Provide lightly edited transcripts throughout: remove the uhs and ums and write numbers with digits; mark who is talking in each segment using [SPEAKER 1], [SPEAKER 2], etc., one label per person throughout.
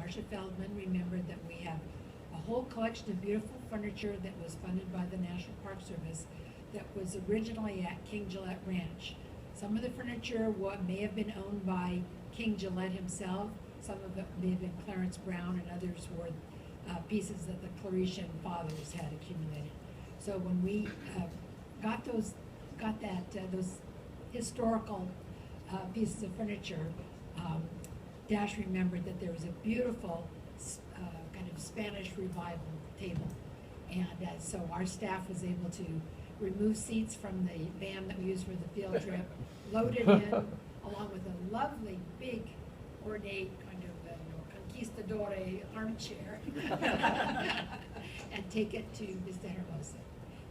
[SPEAKER 1] Marcia Feldman remembered that we have a whole collection of beautiful furniture that was funded by the National Park Service that was originally at King Gillette Ranch. Some of the furniture may have been owned by King Gillette himself. Some of it may have been Clarence Brown, and others were pieces that the Claretian fathers had accumulated. So when we got those historical pieces of furniture, Dash remembered that there was a beautiful kind of Spanish revival table. And so our staff was able to remove seats from the van that we used for the field trip, load it in, along with a lovely, big, ornate kind of conquistador armchair, and take it to Vista Hermosa.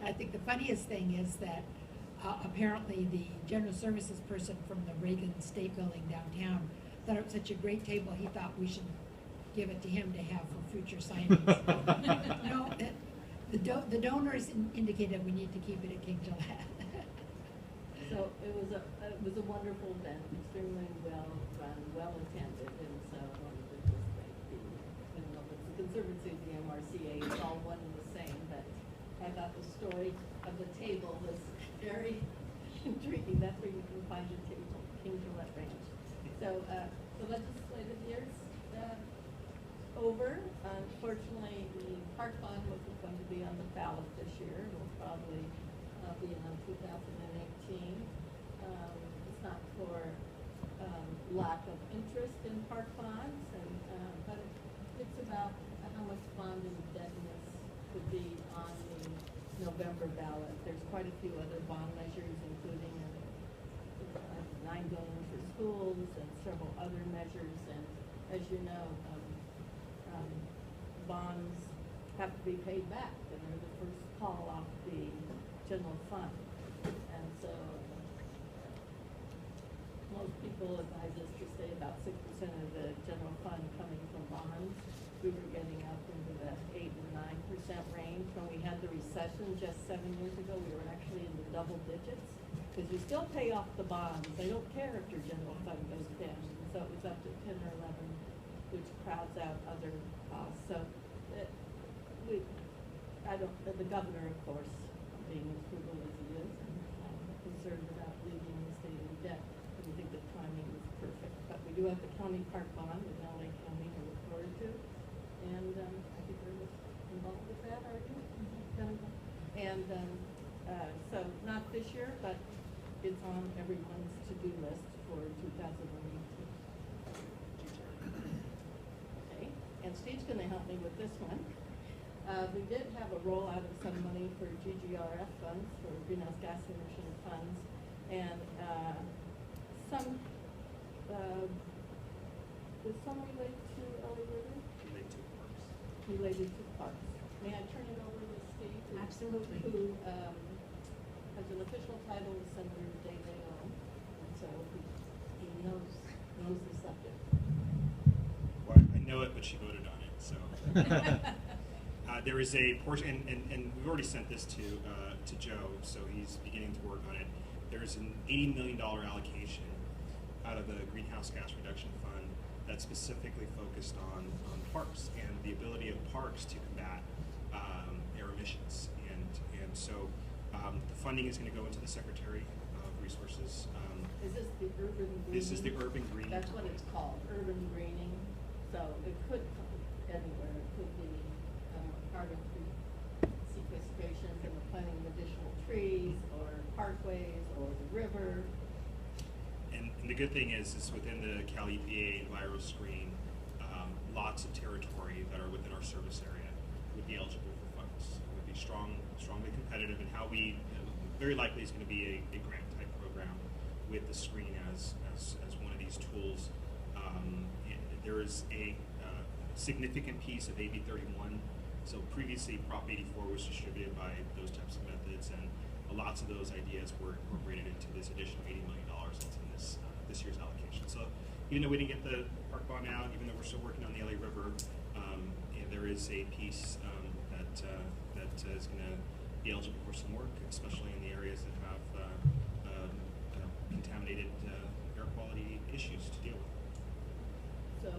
[SPEAKER 1] And I think the funniest thing is that apparently the general services person from the Reagan State Building downtown thought it was such a great table, he thought we should give it to him to have for future signings. No, the donors indicated we need to keep it at King Gillette.
[SPEAKER 2] So it was a wonderful event, extremely well run, well attended, and so I wanted to just thank the Conservancy of the MRCA. It's all one and the same, but I thought the story of the table was very intriguing. That's where you can find the table, King Gillette Ranch. So the legislative year's over. Unfortunately, the park fund wasn't going to be on the ballot this year. It will probably be on 2018. It's not for lack of interest in park funds, but it's about how much bond indebtedness could be on the November ballot. There's quite a few other bond measures, including $9 billion for schools and several other measures. And as you know, bonds have to be paid back, and they're the first call off the general fund. And so most people advise us to stay about 6% of the general fund coming from bonds. We were getting up into the 8 and 9% range. When we had the recession just 7 years ago, we were actually in the double digits, because you still pay off the bonds. They don't care if your general fund goes down. So it was up to 10 or 11, which crowds out other costs. So the governor, of course, being as frugal as he is, and concerned about leaving the state in debt, we think the timing was perfect. But we do have the county park bond in LA County to look forward to, and I think we're involved with that, are you? And so not this year, but it's on everyone's to-do list for 2018. Okay, and Steve's going to help me with this one. We did have a rollout of some money for GGRF funds, for greenhouse gas emission funds, and some was some related to LA River? Related to parks. May I turn it over to Steve?
[SPEAKER 1] Absolutely.
[SPEAKER 2] Who has an official title as Senator De Leon, and so he knows the subject.
[SPEAKER 3] Well, I know it, but she voted on it, so. There is a portion, and we've already sent this to Joe, so he's beginning to work on it. There's an $80 million allocation out of the Greenhouse Gas Reduction Fund that's specifically focused on parks and the ability of parks to combat air emissions. And so the funding is going to go into the Secretary of Resources.
[SPEAKER 2] Is this the urban greening?
[SPEAKER 3] This is the urban greening.
[SPEAKER 2] That's what it's called, urban greening. So it could come anywhere. It could be part of the sequestration and the planting of additional trees, or parkways, or the river.
[SPEAKER 3] And the good thing is within the Cal EPA EnviroScreen, lots of territory that are within our service area would be eligible for funds. It would be strongly competitive, and how we very likely is going to be a grant type program with the screen as one of these tools. There is a significant piece of AB 31. So previously, Prop 84 was distributed by those types of methods, and lots of those ideas were incorporated into this additional $80 million that's in this year's allocation. So even though we didn't get the park bond out, even though we're still working on the LA River, there is a piece that is going to be eligible for some work, especially in the areas that have contaminated air quality issues to deal with.
[SPEAKER 2] So